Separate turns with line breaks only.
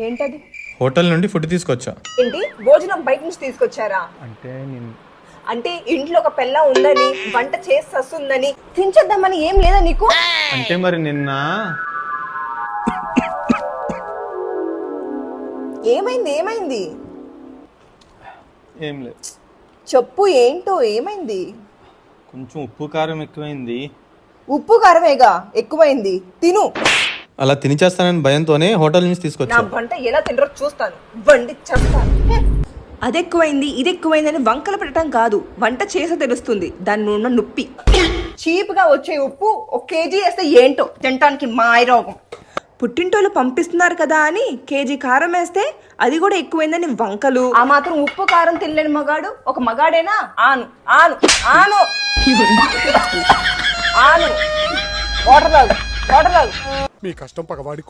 ఏంటది?
హోటల్ నుండి ఫుడ్ తీసుకొచ్చా.
ఏంటి భోజనం బయట నుంచి తీసుకొచ్చారా? అంటే ఇంట్లో ఒక పిల్ల ఉందని, వంట చేసి వస్తుందని తించేద్దామని ఏం లేదా నీకు?
అంటే మరి నిన్న
ఏమైంది?
ఏం లేదు,
చెప్పు ఏంటో ఏమైంది?
కొంచెం ఉప్పు కారం ఎక్కువైంది.
ఉప్పు కారమేగా ఎక్కువైంది, తిను.
అలా తినిచేస్తానని భయంతోనే హోటల్ నుంచి
నా
తీసుకొచ్చా.
వంట ఎలా తినరో చూస్తాను, వండి చేస్తాను. అది ఎక్కువైంది ఇది ఎక్కువైంది అని వంకలు పెట్టడం కాదు, వంట చేసే తెలుస్తుంది దాన్ని ఉన్న నొప్పి. చీప్ గా వచ్చే ఉప్పు 1 కేజీ వేస్తే ఏంటో తినటానికి మాయ రోగం. పుట్టింటోళ్ళు పంపిస్తున్నారు కదా అని కేజీ కారం వేస్తే అది కూడా ఎక్కువైందని వంకలు. ఆ మాత్రం ఉప్పు కారం తినలేని మగాడు ఒక మగాడేనా? ఆను ఆను ఆను ఆను వాటర్ తాగు.
మీ కష్టం పగవాడి